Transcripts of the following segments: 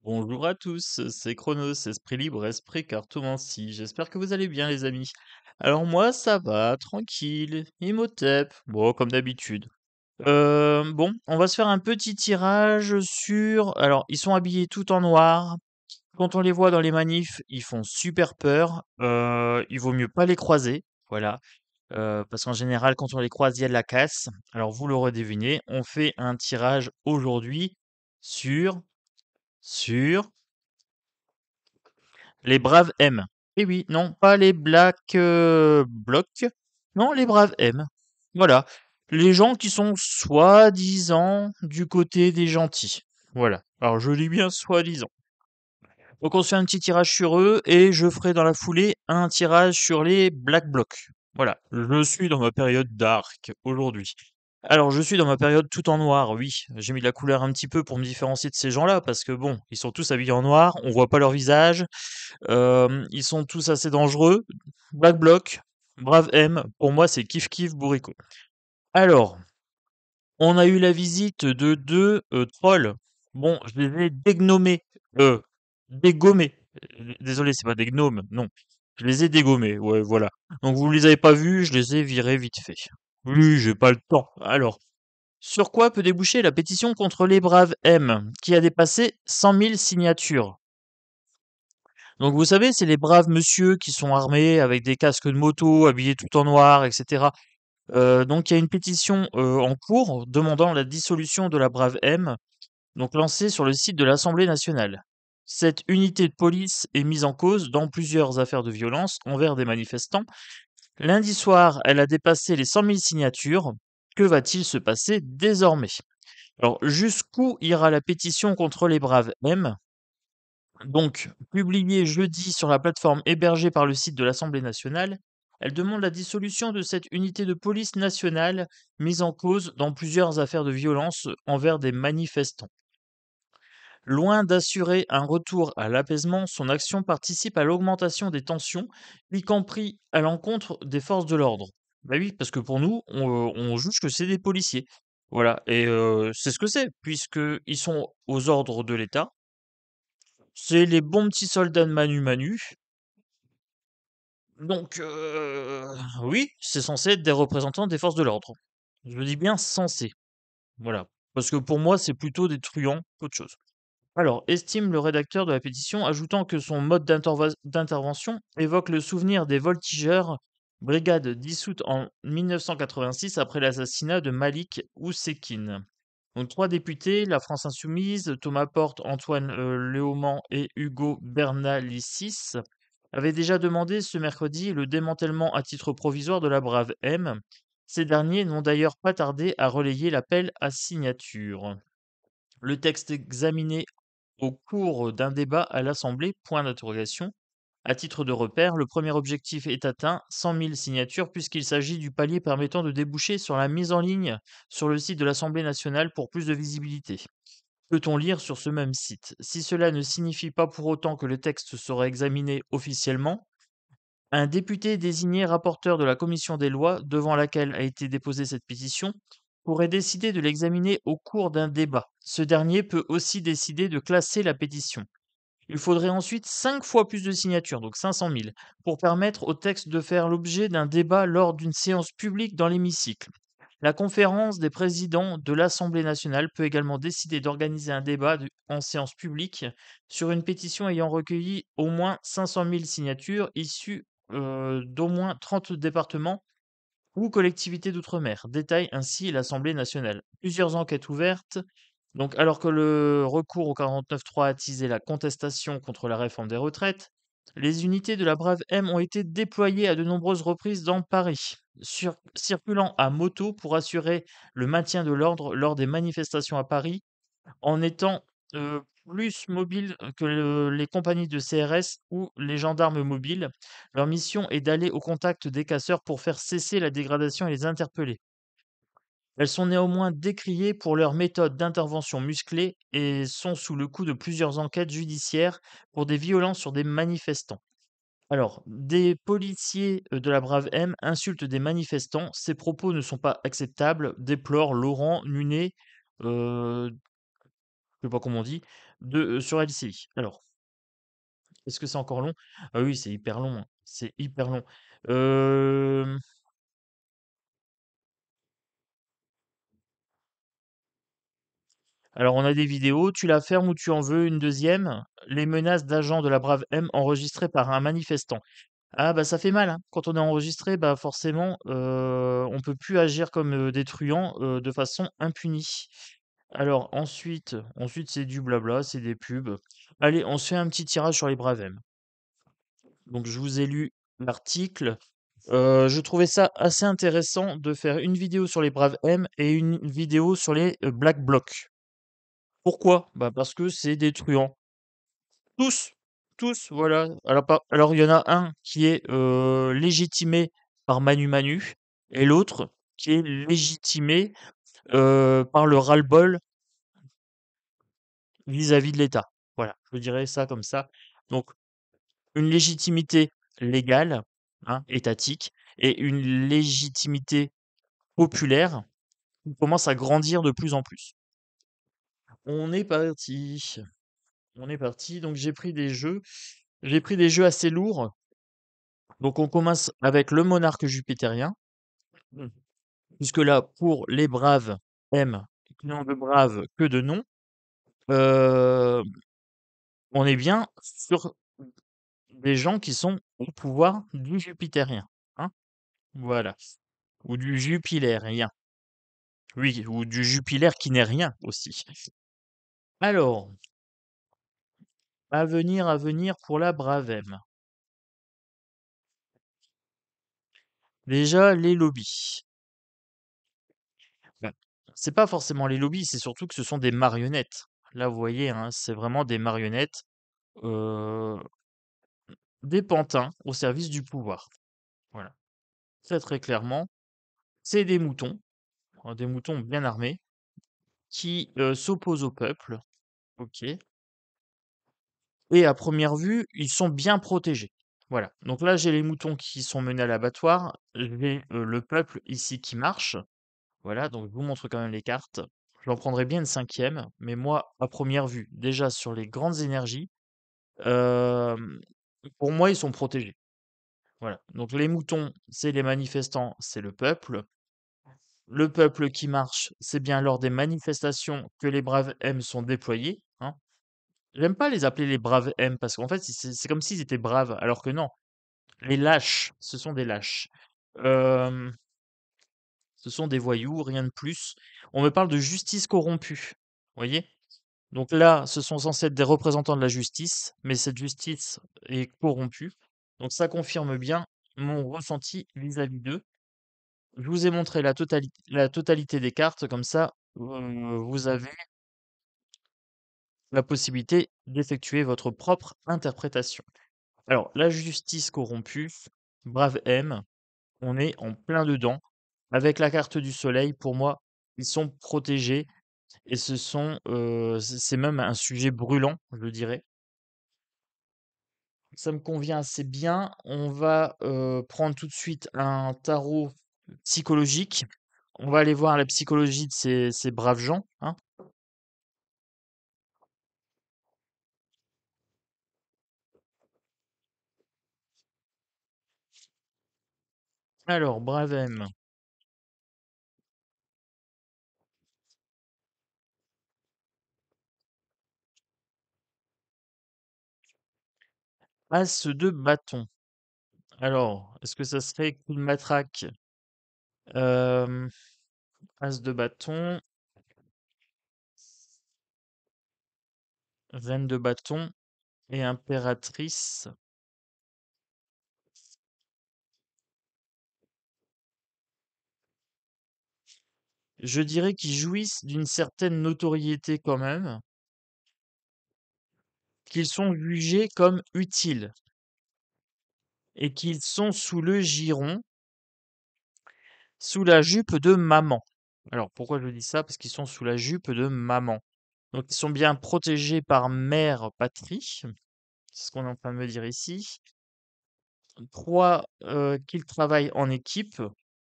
Bonjour à tous, c'est Chronos, Esprit Libre, Esprit Cartomancie. J'espère que vous allez bien les amis. Alors moi ça va, tranquille, Imhotep, bon comme d'habitude. Bon, on va se faire un petit tirage sur... Alors ils sont habillés tout en noir. Quand on les voit dans les manifs, ils font super peur. Il vaut mieux pas les croiser, voilà. Parce qu'en général quand on les croise il y a de la casse. Alors vous l'aurez deviné, on fait un tirage aujourd'hui sur les braves M. Eh oui, non, pas les Black Blocs. Non, les braves M. Voilà. Les gens qui sont soi-disant du côté des gentils. Voilà. Alors je dis bien soi-disant. Donc on se fait un petit tirage sur eux et je ferai dans la foulée un tirage sur les Black Blocs. Voilà. Je suis dans ma période dark aujourd'hui. Alors je suis dans ma période tout en noir, oui. J'ai mis de la couleur un petit peu pour me différencier de ces gens-là parce que bon, ils sont tous habillés en noir, on voit pas leur visage. Ils sont tous assez dangereux. Black Bloc, Brave M, pour moi c'est kiff kiff bourricot. Alors, on a eu la visite de deux trolls. Bon, je les ai dégnommés, dégommés. Désolé, c'est pas des gnomes, non. Je les ai dégommés, ouais, voilà. Donc vous les avez pas vus, je les ai virés vite fait. Oui, j'ai pas le temps. Alors, sur quoi peut déboucher la pétition contre les braves M, qui a dépassé 100 000 signatures? Donc vous savez, c'est les braves monsieur qui sont armés avec des casques de moto, habillés tout en noir, etc. Donc il y a une pétition en cours demandant la dissolution de la Brave M, donc lancée sur le site de l'Assemblée nationale. Cette unité de police est mise en cause dans plusieurs affaires de violence envers des manifestants. Lundi soir, elle a dépassé les 100 000 signatures. Que va-t-il se passer désormais? Alors jusqu'où ira la pétition contre les Braves M? Donc, publiée jeudi sur la plateforme hébergée par le site de l'Assemblée nationale, elle demande la dissolution de cette unité de police nationale mise en cause dans plusieurs affaires de violence envers des manifestants. Loin d'assurer un retour à l'apaisement, son action participe à l'augmentation des tensions, y compris à l'encontre des forces de l'ordre. Bah oui, parce que pour nous, on juge que c'est des policiers. Voilà, et c'est ce que c'est, puisqu'ils sont aux ordres de l'État. C'est les bons petits soldats de Manu Manu. Donc, oui, c'est censé être des représentants des forces de l'ordre. Je dis bien censé. Voilà. Parce que pour moi, c'est plutôt des truands qu'autre chose. Alors, estime le rédacteur de la pétition, ajoutant que son mode d'intervention évoque le souvenir des voltigeurs, brigade dissoute en 1986 après l'assassinat de Malik Oussekine. Donc, trois députés, la France Insoumise, Thomas Porte, Antoine Léaumont et Hugo Bernalicis, avaient déjà demandé ce mercredi le démantèlement à titre provisoire de la Brave M. Ces derniers n'ont d'ailleurs pas tardé à relayer l'appel à signature. Le texte examiné au cours d'un débat à l'Assemblée, point d'interrogation. À titre de repère, le premier objectif est atteint, 100 000 signatures, puisqu'il s'agit du palier permettant de déboucher sur la mise en ligne sur le site de l'Assemblée nationale pour plus de visibilité. Peut-on lire sur ce même site? Si cela ne signifie pas pour autant que le texte sera examiné officiellement, un député désigné rapporteur de la commission des lois devant laquelle a été déposée cette pétition pourrait décider de l'examiner au cours d'un débat. Ce dernier peut aussi décider de classer la pétition. Il faudrait ensuite 5 fois plus de signatures, donc 500 000, pour permettre au texte de faire l'objet d'un débat lors d'une séance publique dans l'hémicycle. La conférence des présidents de l'Assemblée nationale peut également décider d'organiser un débat en séance publique sur une pétition ayant recueilli au moins 500 000 signatures issues d'au moins 30 départements ou collectivités d'outre-mer, détaille ainsi l'Assemblée nationale. Plusieurs enquêtes ouvertes. Donc, alors que le recours au 49.3 a attisé la contestation contre la réforme des retraites, les unités de la Brave M ont été déployées à de nombreuses reprises dans Paris, circulant à moto pour assurer le maintien de l'ordre lors des manifestations à Paris, en étant plus mobiles que les compagnies de CRS ou les gendarmes mobiles. Leur mission est d'aller au contact des casseurs pour faire cesser la dégradation et les interpeller. Elles sont néanmoins décriées pour leur méthode d'intervention musclée et sont sous le coup de plusieurs enquêtes judiciaires pour des violences sur des manifestants. Alors, des policiers de la Brave M insultent des manifestants. Ces propos ne sont pas acceptables, déplore Laurent Nunet, euh, je sais pas comment on dit, de, sur LCI. Alors, est-ce que c'est encore long? Ah oui, c'est hyper long, hein, c'est hyper long. Hem, alors on a des vidéos, tu la fermes ou tu en veux une deuxième. Les menaces d'agents de la Brave M enregistrées par un manifestant. Ah bah, ça fait mal, hein. Quand on est enregistré, bah, forcément, on peut plus agir comme, des truands, de façon impunie. Alors ensuite c'est du blabla, c'est des pubs. Allez, on se fait un petit tirage sur les Braves M. Donc je vous ai lu l'article. Je trouvais ça assez intéressant de faire une vidéo sur les Braves M et une vidéo sur les, Black Blocs. Pourquoi? Bah, parce que c'est des truands. Tous, tous, voilà. Alors il y en a un qui est, légitimé par Manu Manu et l'autre qui est légitimé, par le ras-le-bol vis-à-vis de l'État. Voilà, je dirais ça comme ça. Donc une légitimité légale, hein, étatique et une légitimité populaire qui commence à grandir de plus en plus. On est parti, on est parti. Donc j'ai pris des jeux assez lourds. Donc on commence avec le monarque jupitérien. Mmh. Puisque là, pour les braves M, n'ont de braves que de nom, euh, on est bien sur des gens qui sont au pouvoir du jupitérien. Hein, voilà. Ou du jupilérien. Oui, ou du jupilaire qui n'est rien aussi. Alors, à venir pour la Bravem. Déjà, les lobbies. Ben, c'est pas forcément les lobbies, c'est surtout que ce sont des marionnettes. Là, vous voyez, hein, c'est vraiment des marionnettes, euh, des pantins au service du pouvoir. Voilà. Très très clairement, c'est des moutons bien armés, qui s'opposent au peuple. Ok. Et à première vue, ils sont bien protégés. Voilà. Donc là, j'ai les moutons qui sont menés à l'abattoir. J'ai le peuple ici qui marche. Voilà. Donc je vous montre quand même les cartes. J'en prendrai bien une cinquième. Mais moi, à première vue, déjà sur les grandes énergies, euh, pour moi, ils sont protégés. Voilà. Donc les moutons, c'est les manifestants, c'est le peuple. Le peuple qui marche, c'est bien lors des manifestations que les braves M sont déployés. Hein. J'aime pas les appeler les braves M parce qu'en fait, c'est comme s'ils étaient braves, alors que non. Les lâches, ce sont des lâches. Euh, Ce sont des voyous, rien de plus. On me parle de justice corrompue. Vous voyez? Donc là, ce sont censés être des représentants de la justice, mais cette justice est corrompue. Donc ça confirme bien mon ressenti vis-à-vis d'eux. Je vous ai montré la totalité des cartes, comme ça, vous avez la possibilité d'effectuer votre propre interprétation. Alors, la justice corrompue, brave M, on est en plein dedans. Avec la carte du soleil, pour moi, ils sont protégés et c'est même un sujet brûlant, je dirais. Ça me convient assez bien. On va prendre tout de suite un tarot psychologique. On va aller voir la psychologie de ces braves gens. Hein. Alors, Bravem, As de bâton. Alors, est-ce que ça serait coup de matraque? Euh, As de bâton, reine de bâton et impératrice. Je dirais qu'ils jouissent d'une certaine notoriété quand même, qu'ils sont jugés comme utiles et qu'ils sont sous le giron, sous la jupe de maman. Alors, pourquoi je dis ça? Parce qu'ils sont sous la jupe de maman. Donc, ils sont bien protégés par mère patrie. C'est ce qu'on est en train de me dire ici. 3, qu'ils travaillent en équipe.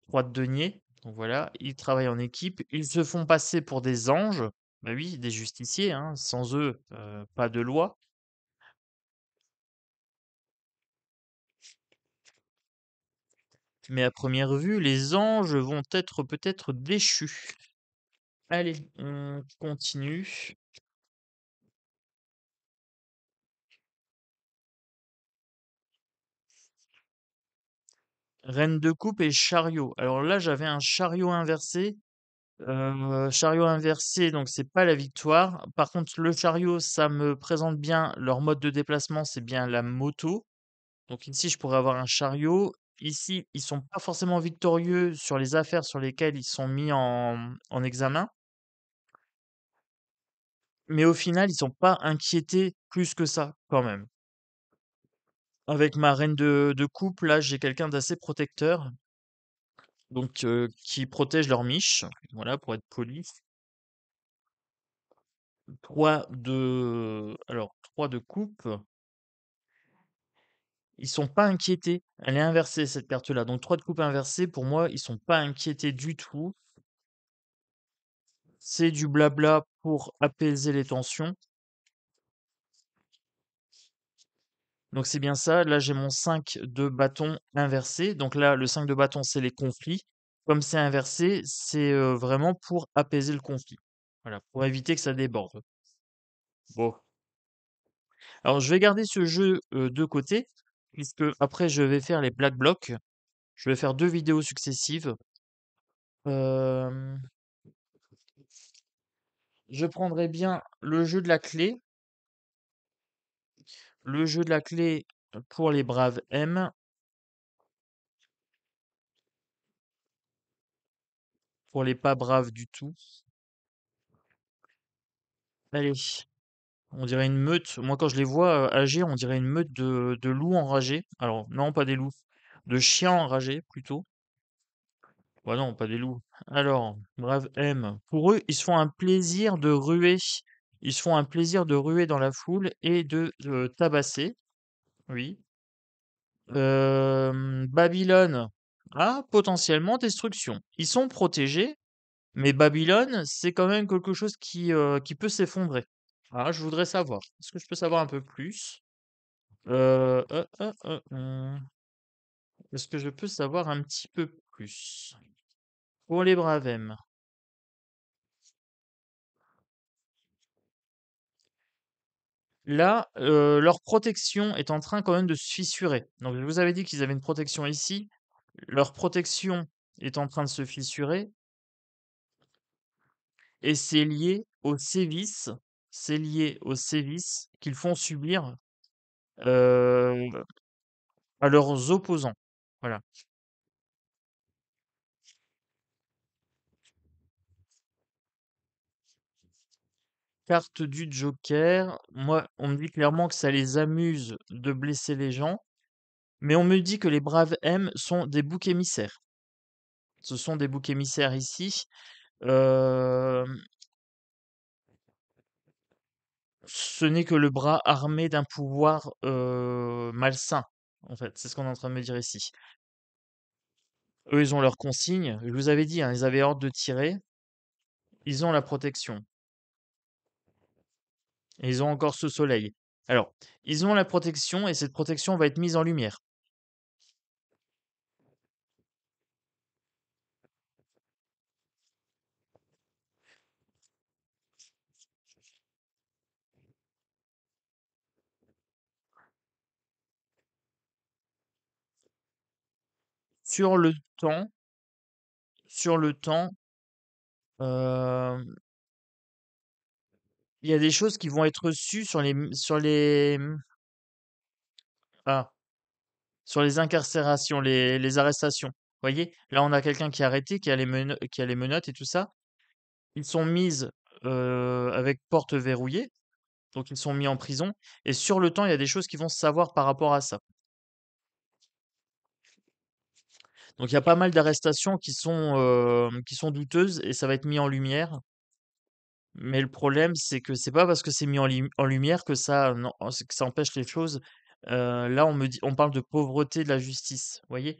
3 de denier. Donc voilà, ils travaillent en équipe. Ils se font passer pour des anges. Bah oui, des justiciers, hein, sans eux, pas de loi. Mais à première vue, les anges vont être peut-être déchus. Allez, on continue. Reine de coupe et chariot. Alors là, j'avais un chariot inversé. Chariot inversé, donc c'est pas la victoire. Par contre, le chariot, ça me présente bien leur mode de déplacement, c'est bien la moto. Donc ici, je pourrais avoir un chariot. Ici, ils sont pas forcément victorieux sur les affaires sur lesquelles ils sont mis en examen. Mais au final, ils sont pas inquiétés plus que ça, quand même. Avec ma reine de coupe, là, j'ai quelqu'un d'assez protecteur, donc qui protège leur miche, voilà, pour être poli. 3 de coupe, ils sont pas inquiétés. Elle est inversée cette carte-là, donc 3 de coupe inversée, pour moi, ils sont pas inquiétés du tout. C'est du blabla pour apaiser les tensions. Donc c'est bien ça. Là, j'ai mon 5 de bâton inversé. Donc là, le 5 de bâton, c'est les conflits. Comme c'est inversé, c'est vraiment pour apaiser le conflit. Voilà, pour éviter que ça déborde. Bon. Alors, je vais garder ce jeu de côté, puisque après, je vais faire les Black Blocs. Je vais faire 2 vidéos successives. Euh, je prendrai bien le jeu de la clé. Le jeu de la clé pour les braves M. Pour les pas braves du tout. Allez. On dirait une meute. Moi, quand je les vois agir, on dirait une meute de loups enragés. Alors, non, pas des loups. De chiens enragés, plutôt. Bah non, pas des loups. Alors, brave M. Pour eux, ils se font un plaisir de ruer. Ils se font un plaisir de ruer dans la foule et de tabasser. Oui. Babylone. Ah, potentiellement destruction. Ils sont protégés, mais Babylone, c'est quand même quelque chose qui peut s'effondrer. Ah, je voudrais savoir. Est-ce que je peux savoir un peu plus? Heu, heu, heu, Est-ce que je peux savoir un petit peu plus? Pour les Bravem, là, leur protection est en train quand même de se fissurer. Donc je vous avais dit qu'ils avaient une protection ici. Leur protection est en train de se fissurer et c'est lié aux sévices qu'ils font subir, heu, à leurs opposants. Voilà. Carte du joker, moi, on me dit clairement que ça les amuse de blesser les gens. Mais on me dit que les braves M sont des boucs émissaires. Ce sont des boucs émissaires ici. Hem, Ce n'est que le bras armé d'un pouvoir, malsain, en fait. C'est ce qu'on est en train de me dire ici. Eux, ils ont leurs consignes. Je vous avais dit, hein, ils avaient ordre de tirer. Ils ont la protection et ils ont encore ce soleil. Alors, ils ont la protection et cette protection va être mise en lumière. Sur le temps sur le temps, hem, il y a des choses qui vont être reçues ah, sur les incarcérations, les arrestations. Vous voyez? Là, on a quelqu'un qui est arrêté, qui a les menottes et tout ça. Ils sont mises, avec porte verrouillée, donc ils sont mis en prison et sur le temps, il y a des choses qui vont se savoir par rapport à ça. Donc il y a pas mal d'arrestations qui sont douteuses et ça va être mis en lumière. Mais le problème, c'est que c'est pas parce que c'est mis en lumière que ça non, c'est que ça empêche les choses. Là, on parle de pauvreté de la justice, vous voyez?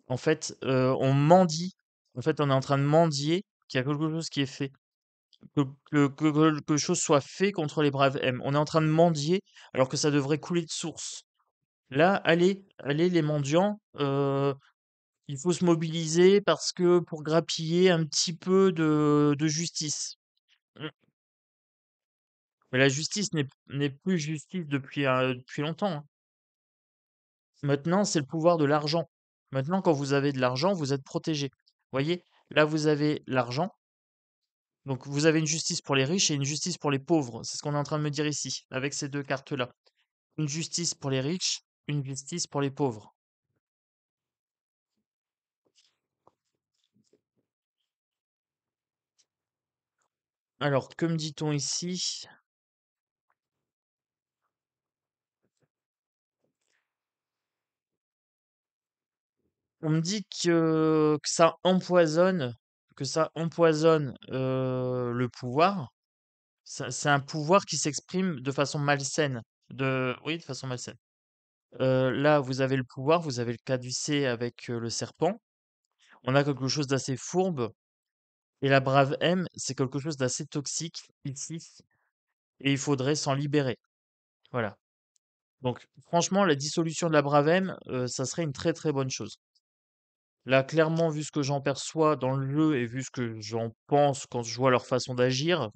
En fait, on mendie. En fait, on est en train de mendier qu'il y a quelque chose qui est fait. que, que quelque chose soit fait contre les braves M. On est en train de mendier alors que ça devrait couler de source. Là, allez les mendiants, il faut se mobiliser parce que pour grappiller un petit peu de justice. Mm. Mais la justice n'est plus justice depuis longtemps, hein. Maintenant, c'est le pouvoir de l'argent. Maintenant, quand vous avez de l'argent, vous êtes protégé. Voyez, là, vous avez l'argent. Donc, vous avez une justice pour les riches et une justice pour les pauvres. C'est ce qu'on est en train de me dire ici, avec ces deux cartes-là. Une justice pour les riches, une justice pour les pauvres. Alors, que me dit-on ici? On me dit que ça empoisonne le pouvoir. C'est un pouvoir qui s'exprime de façon malsaine. Oui, de façon malsaine. Là, vous avez le pouvoir, vous avez le caducée avec le serpent. On a quelque chose d'assez fourbe. Et la brave M, c'est quelque chose d'assez toxique ici. Et il faudrait s'en libérer. Voilà. Donc, franchement, la dissolution de la brave M, ça serait une très très bonne chose. Là, clairement, vu ce que j'en perçois dans le jeu et vu ce que j'en pense quand je vois leur façon d'agir,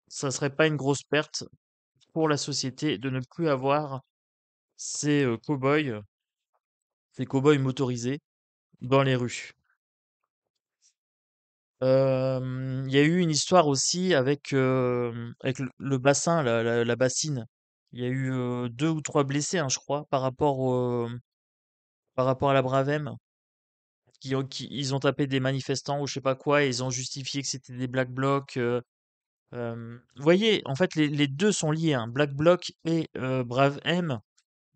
ça serait pas une grosse perte pour la société de ne plus avoir ces ces cow-boys motorisés dans les rues. Il y a eu une histoire aussi avec le bassin, la bassine. Il y a eu 2 ou 3 blessés, hein, je crois, par rapport à la Bravem, ils ont tapé des manifestants ou je sais pas quoi, et ils ont justifié que c'était des Black Blocs. Vous voyez, en fait, les 2 sont liés, hein. Black Bloc et Brave M,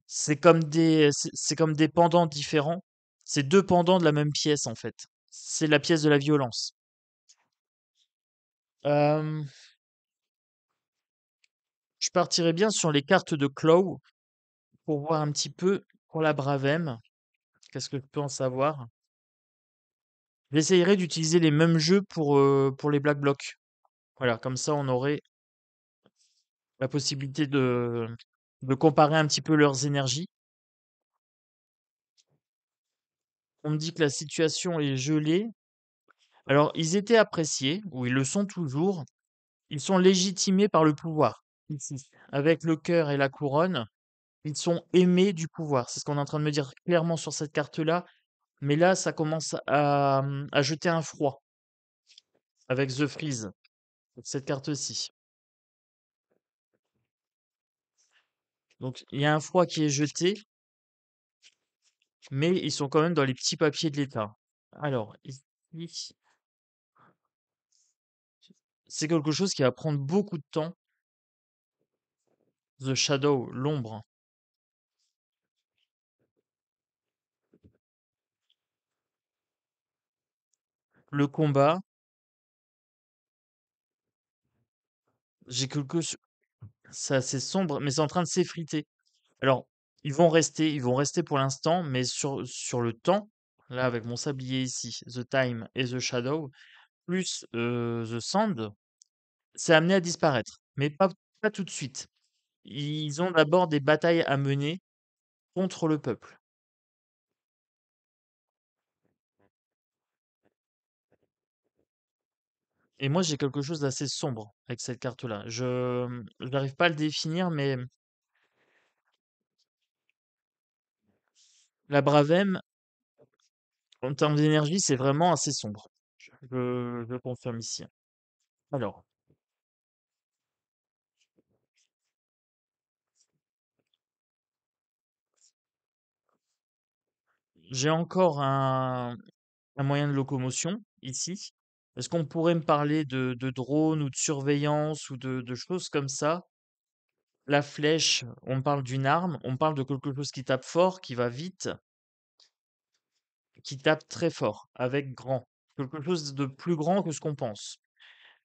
c'est comme des pendants différents. C'est 2 pendants de la même pièce, en fait. C'est la pièce de la violence. Hem, je partirais bien sur les cartes de Claw pour voir un petit peu pour la Brave M. Qu'est-ce que je peux en savoir? J'essayerais d'utiliser les mêmes jeux pour les Black Blocs. Voilà, comme ça, on aurait la possibilité de comparer un petit peu leurs énergies. On me dit que la situation est gelée. Alors, ils étaient appréciés, ou ils le sont toujours. Ils sont légitimés par le pouvoir. Ici, avec le cœur et la couronne, ils sont aimés du pouvoir. C'est ce qu'on est en train de me dire clairement sur cette carte-là. Mais là, ça commence à jeter un froid avec The Freeze, cette carte-ci. Donc, il y a un froid qui est jeté, mais ils sont quand même dans les petits papiers de l'État. Alors, ici, c'est quelque chose qui va prendre beaucoup de temps. The Shadow, l'ombre. Le combat, j'ai c'est assez sombre, mais c'est en train de s'effriter. Alors, ils vont rester pour l'instant, mais sur le temps, là, avec mon sablier ici, The Time et The Shadow, plus The Sand, c'est amené à disparaître, mais pas tout de suite. Ils ont d'abord des batailles à mener contre le peuple. Et moi, j'ai quelque chose d'assez sombre avec cette carte-là. Je n'arrive pas à le définir, mais la Bravem, en termes d'énergie, c'est vraiment assez sombre. Je confirme ici. Alors, j'ai encore un moyen de locomotion ici. Est-ce qu'on pourrait me parler de drone ou de surveillance ou de choses comme ça? La flèche, on parle d'une arme, on parle de quelque chose qui tape fort, qui va vite, qui tape très fort, avec grand. Quelque chose de plus grand que ce qu'on pense.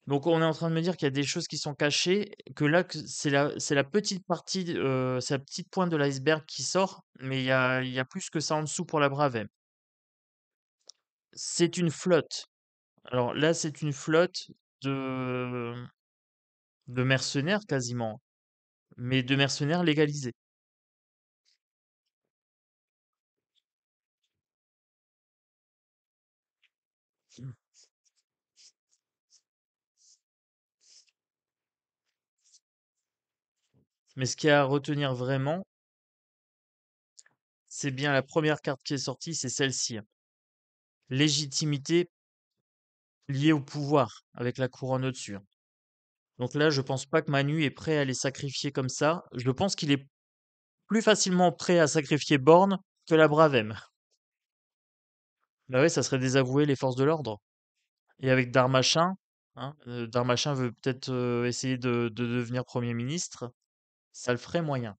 Donc on est en train de me dire qu'il y a des choses qui sont cachées, que là, c'est la petite partie, c'est la petite pointe de l'iceberg qui sort, mais il y a plus que ça en dessous pour la Bravem. C'est une flotte. Alors là, c'est une flotte de de mercenaires quasiment, mais de mercenaires légalisés. Mais ce qu'il y a à retenir vraiment, c'est bien la première carte qui est sortie, c'est celle-ci, hein. Légitimité liée au pouvoir, avec la couronne au-dessus, hein. Donc là, je pense pas que Manu est prêt à les sacrifier comme ça. Je pense qu'il est plus facilement prêt à sacrifier Born que la Bravem. Bah ouais, ça serait désavouer les forces de l'ordre. Et avec Darmachin, hein, Darmachin veut peut-être essayer de devenir Premier ministre. Ça le ferait moyen.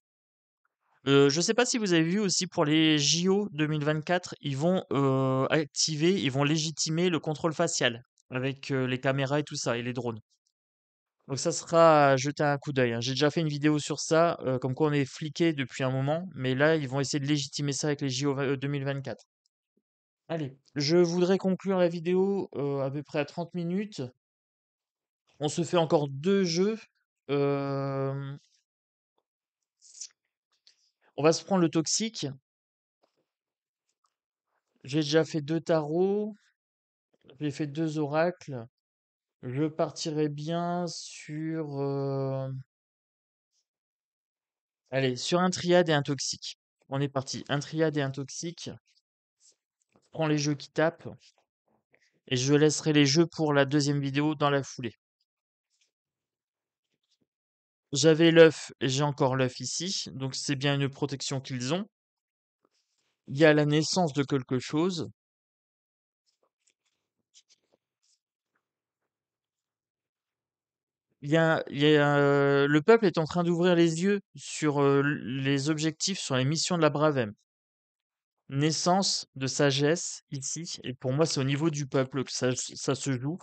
Je sais pas si vous avez vu aussi pour les JO 2024, ils vont activer, ils vont légitimer le contrôle facial avec les caméras et tout ça et les drones. Donc ça sera à jeter un coup d'œil, hein. J'ai déjà fait une vidéo sur ça, comme quoi on est fliqué depuis un moment, mais là ils vont essayer de légitimer ça avec les JO 2024. Allez, je voudrais conclure la vidéo à peu près à 30 minutes. On se fait encore deux jeux. Euh, on va se prendre le toxique. J'ai déjà fait deux tarots. J'ai fait deux oracles. Je partirai bien sur... allez, sur un triade et un toxique. On est parti. Un triade et un toxique. Prends les jeux qui tapent. Et je laisserai les jeux pour la deuxième vidéo dans la foulée. J'avais l'œuf et j'ai encore l'œuf ici. Donc c'est bien une protection qu'ils ont. Il y a la naissance de quelque chose. Le peuple est en train d'ouvrir les yeux sur les objectifs, sur les missions de la Bravem. Naissance de sagesse ici, et pour moi c'est au niveau du peuple que ça se joue.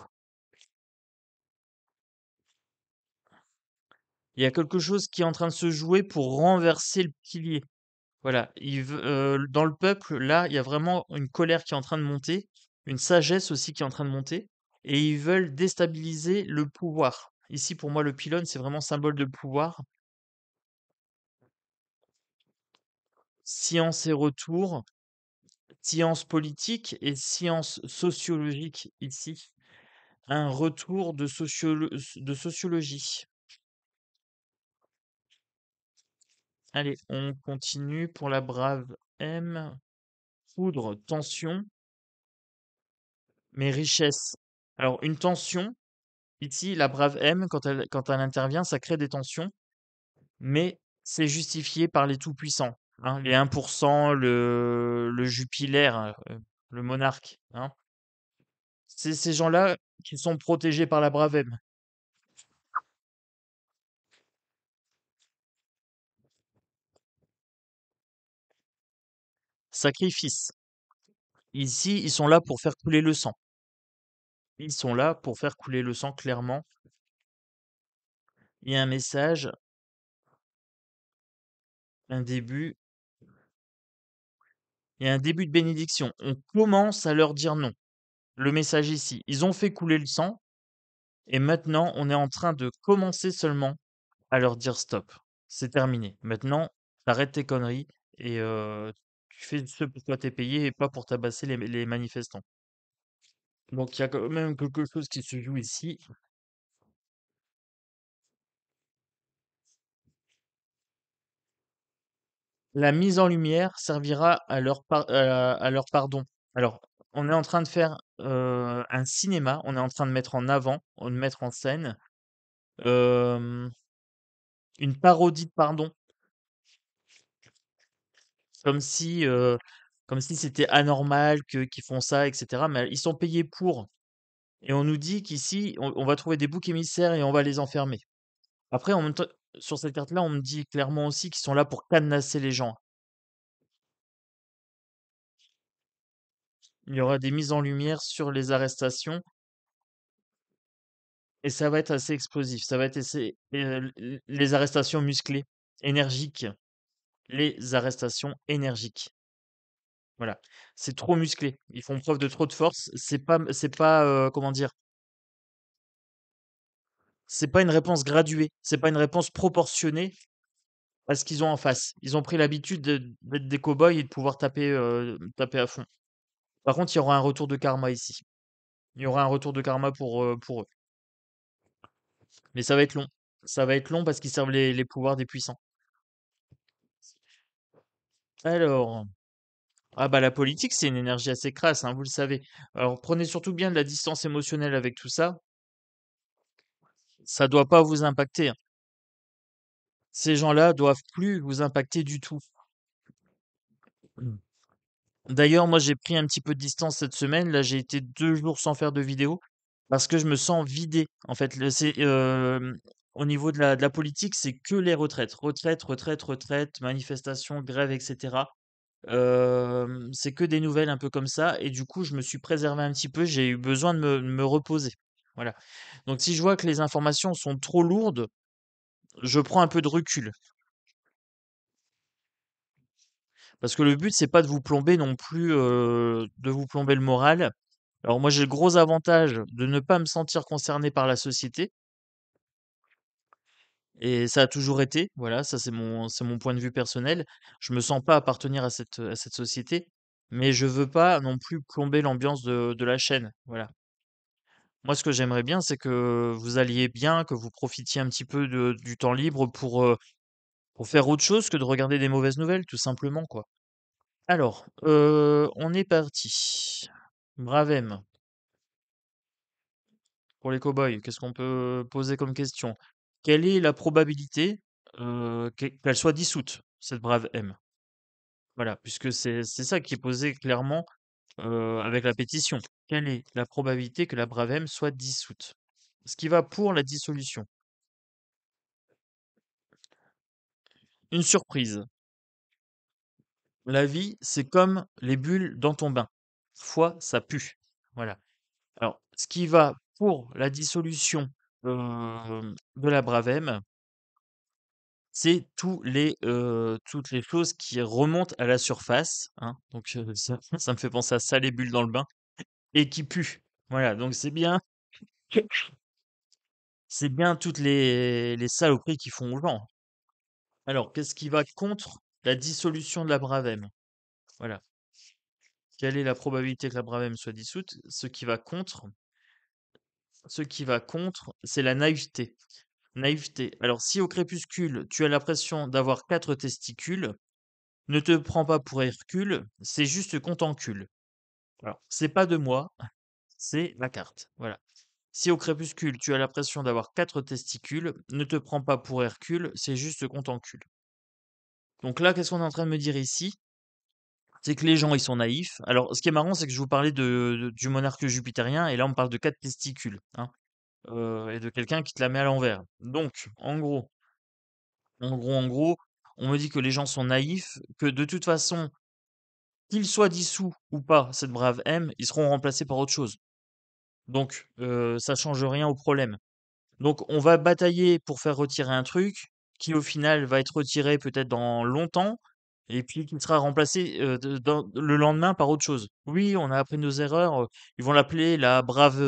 Il y a quelque chose qui est en train de se jouer pour renverser le pilier. Voilà, dans le peuple, là, il y a vraiment une colère qui est en train de monter, une sagesse aussi qui est en train de monter, et ils veulent déstabiliser le pouvoir. Ici, pour moi, le pylône, c'est vraiment symbole de pouvoir. Science et retour, science politique et science sociologique ici. Un retour de sociologie. Allez, on continue pour la brave M. Foudre, tension, mais richesse. Alors, une tension, ici, la brave M, quand elle intervient, ça crée des tensions, mais c'est justifié par les tout-puissants, hein, les 1%, le Jupiler, le monarque, hein. C'est ces gens-là qui sont protégés par la brave M. Sacrifice. Ici, ils sont là pour faire couler le sang. Ils sont là pour faire couler le sang, clairement. Il y a un message, un début, il y a un début de bénédiction. On commence à leur dire non. Le message ici, ils ont fait couler le sang et maintenant on est en train de commencer seulement à leur dire stop. C'est terminé. Maintenant, t'arrêtes tes conneries et tu fais ce pour quoi t'es payé et pas pour tabasser les manifestants. Donc il y a quand même quelque chose qui se joue ici. La mise en lumière servira à leur pardon. Alors, on est en train de faire un cinéma, on est en train de mettre en avant, de mettre en scène euh, une parodie de pardon, comme si, euh, comme si c'était anormal qu'ils font ça, etc. Mais ils sont payés pour. Et on nous dit qu'ici, on va trouver des boucs émissaires et on va les enfermer. Après, en même temps, sur cette carte-là, on me dit clairement aussi qu'ils sont là pour cadenasser les gens. Il y aura des mises en lumière sur les arrestations et ça va être assez explosif. Ça va être les arrestations musclées, énergiques. Les arrestations énergiques. Voilà. C'est trop musclé. Ils font preuve de trop de force. C'est pas, comment dire, c'est pas une réponse graduée, c'est pas une réponse proportionnée à ce qu'ils ont en face. Ils ont pris l'habitude d'être des cow-boys et de pouvoir taper à fond. Par contre, il y aura un retour de karma ici. Il y aura un retour de karma pour eux. Mais ça va être long. Ça va être long parce qu'ils servent les pouvoirs des puissants. Alors, ah bah la politique, c'est une énergie assez crasse, hein, vous le savez. Alors prenez surtout bien de la distance émotionnelle avec tout ça. Ça doit pas vous impacter, hein. Ces gens-là doivent plus vous impacter du tout. Mm. D'ailleurs, moi, j'ai pris un petit peu de distance cette semaine. Là, j'ai été 2 jours sans faire de vidéo parce que je me sens vidé. En fait, au niveau de la politique, c'est que les retraites. Retraite, retraite, retraite, manifestations, grèves, etc. C'est que des nouvelles un peu comme ça. Et du coup, je me suis préservé un petit peu. J'ai eu besoin de me reposer. Voilà. Donc, si je vois que les informations sont trop lourdes, je prends un peu de recul. Parce que le but, c'est pas de vous plomber non plus, de vous plomber le moral. Alors moi, j'ai le gros avantage de ne pas me sentir concerné par la société et ça a toujours été. Voilà, ça c'est mon point de vue personnel. Je me sens pas appartenir à cette société, mais je veux pas non plus plomber l'ambiance de la chaîne. Voilà. Moi, ce que j'aimerais bien, c'est que vous alliez bien, que vous profitiez un petit peu du temps libre pour faire autre chose que de regarder des mauvaises nouvelles, tout simplement, quoi. Alors, on est parti. Bravem, pour les cow-boys, qu'est-ce qu'on peut poser comme question? Quelle est la probabilité qu'elle soit dissoute, cette brave M? Voilà, puisque c'est ça qui est posé clairement avec la pétition. Quelle est la probabilité que la brave M soit dissoute? Ce qui va pour la dissolution. Une surprise. La vie, c'est comme les bulles dans ton bain. Fois, ça pue. Voilà. Alors, ce qui va pour la dissolution de la Bravem, c'est toutes les choses qui remontent à la surface, hein. Donc, ça me fait penser à ça, les bulles dans le bain, et qui puent. Voilà, donc c'est bien toutes les saloperies qui font aux gens. Alors, qu'est-ce qui va contre la dissolution de la Bravem? Voilà. Quelle est la probabilité que la Bravem soit dissoute? Ce qui va contre, c'est la naïveté. Naïveté. Alors, si au crépuscule, tu as l'impression d'avoir 4 testicules, ne te prends pas pour Hercule, c'est juste qu'on t'encule. Alors, c'est pas de moi, c'est la carte. Voilà. Si au crépuscule, tu as l'impression d'avoir 4 testicules, ne te prends pas pour Hercule, c'est juste qu'on t'encule. Donc là, qu'est-ce qu'on est en train de me dire ici? C'est que les gens, ils sont naïfs. Alors, ce qui est marrant, c'est que je vous parlais du monarque jupitérien, et là, on me parle de 4 testicules, hein, et de quelqu'un qui te la met à l'envers. Donc, en gros, on me dit que les gens sont naïfs, que de toute façon, qu'ils soient dissous ou pas, cette brave M, ils seront remplacés par autre chose. Donc, ça change rien au problème. Donc, on va batailler pour faire retirer un truc qui, au final, va être retiré peut-être dans longtemps et puis qui sera remplacé le lendemain par autre chose. Oui, on a appris nos erreurs. Ils vont l'appeler la brave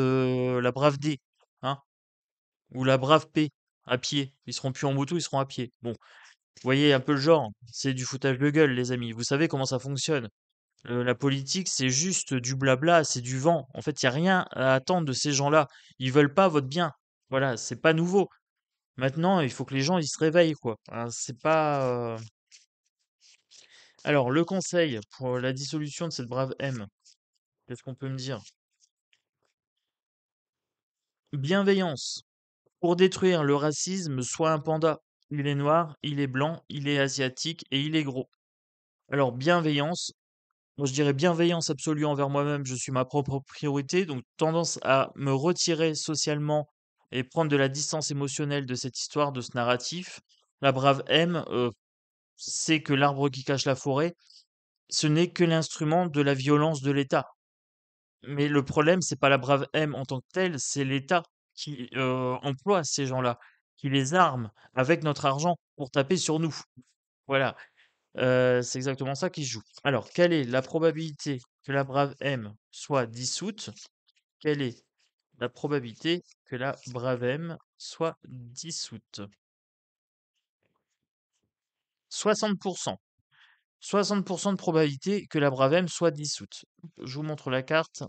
D, hein, ou la brave P, à pied. Ils seront plus en moto, ils seront à pied. Bon, vous voyez un peu le genre. C'est du foutage de gueule, les amis. Vous savez comment ça fonctionne. La politique, c'est juste du blabla, c'est du vent. En fait, il y a rien à attendre de ces gens-là. Ils veulent pas votre bien. Voilà, c'est pas nouveau. Maintenant, il faut que les gens ils se réveillent, quoi. Hein, c'est pas. Alors, le conseil pour la dissolution de cette brave M, qu'est-ce qu'on peut me dire? Bienveillance. Pour détruire le racisme, sois un panda. Il est noir, il est blanc, il est asiatique et il est gros. Alors, bienveillance. Moi, je dirais bienveillance absolue envers moi-même. Je suis ma propre priorité, donc tendance à me retirer socialement et prendre de la distance émotionnelle de cette histoire, de ce narratif. La brave M sait que l'arbre qui cache la forêt, ce n'est que l'instrument de la violence de l'État. Mais le problème, c'est pas la brave M en tant que telle, c'est l'État qui emploie ces gens-là, qui les arme avec notre argent pour taper sur nous. Voilà. C'est exactement ça qui se joue. Alors, quelle est la probabilité que la brave M soit dissoute? Quelle est la probabilité que la brave M soit dissoute. 60%. 60% de probabilité que la Bravem soit dissoute. Je vous montre la carte.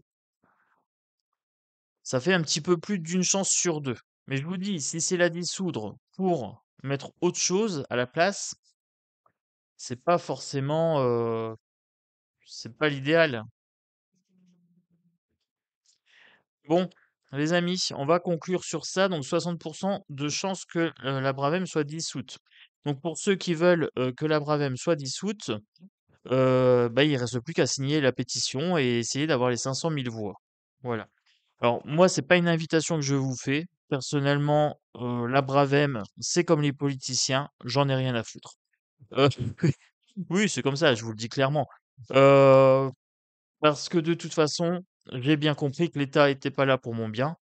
Ça fait un petit peu plus d'une chance sur deux. Mais je vous dis, si c'est la dissoudre pour mettre autre chose à la place, c'est pas forcément, c'est pas l'idéal. Bon, les amis, on va conclure sur ça. Donc 60% de chances que la Bravem soit dissoute. Donc pour ceux qui veulent que la Bravem soit dissoute, bah, il reste plus qu'à signer la pétition et essayer d'avoir les 500 000 voix. Voilà. Alors moi, c'est pas une invitation que je vous fais. Personnellement, la Bravem, c'est comme les politiciens, j'en ai rien à foutre. Euh, oui, c'est comme ça, je vous le dis clairement. Euh, Parce que de toute façon, j'ai bien compris que l'État était pas là pour mon bien,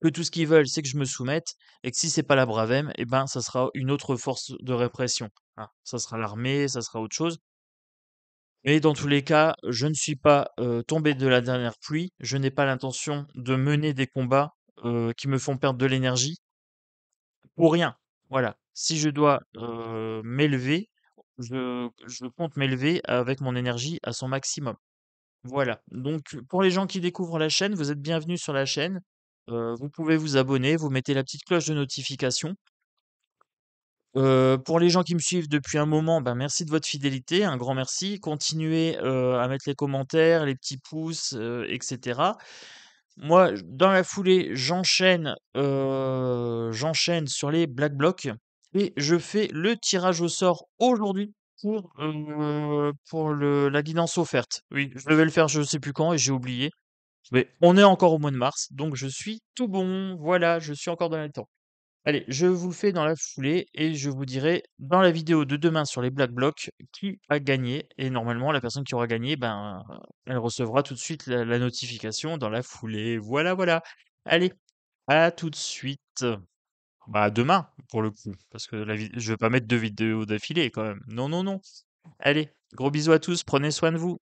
que tout ce qu'ils veulent, c'est que je me soumette, et que si c'est pas la Bravem, eh ben, ça sera une autre force de répression. Hein. Ça sera l'armée, ça sera autre chose. Mais dans tous les cas, je ne suis pas tombé de la dernière pluie. Je n'ai pas l'intention de mener des combats qui me font perdre de l'énergie pour rien. Voilà. Si je dois m'élever, je compte m'élever avec mon énergie à son maximum. Voilà. Donc, pour les gens qui découvrent la chaîne, vous êtes bienvenus sur la chaîne. Vous pouvez vous abonner, vous mettez la petite cloche de notification. Pour les gens qui me suivent depuis un moment, ben, merci de votre fidélité, un grand merci. Continuez, à mettre les commentaires, les petits pouces, et cetera. Moi, dans la foulée, j'enchaîne sur les Black Blocs et je fais le tirage au sort aujourd'hui pour la guidance offerte. Oui, je devais le faire je sais plus quand et j'ai oublié. Mais on est encore au mois de mars, donc je suis tout bon. Voilà, je suis encore dans les temps. Allez, je vous le fais dans la foulée et je vous dirai dans la vidéo de demain sur les Black Blocs qui a gagné. Et normalement, la personne qui aura gagné, ben, elle recevra tout de suite la notification dans la foulée. Voilà, voilà. Allez, à tout de suite. Bah, demain, pour le coup, parce que je vais pas mettre deux vidéos d'affilée quand même. Non, non, non. Allez, gros bisous à tous, prenez soin de vous.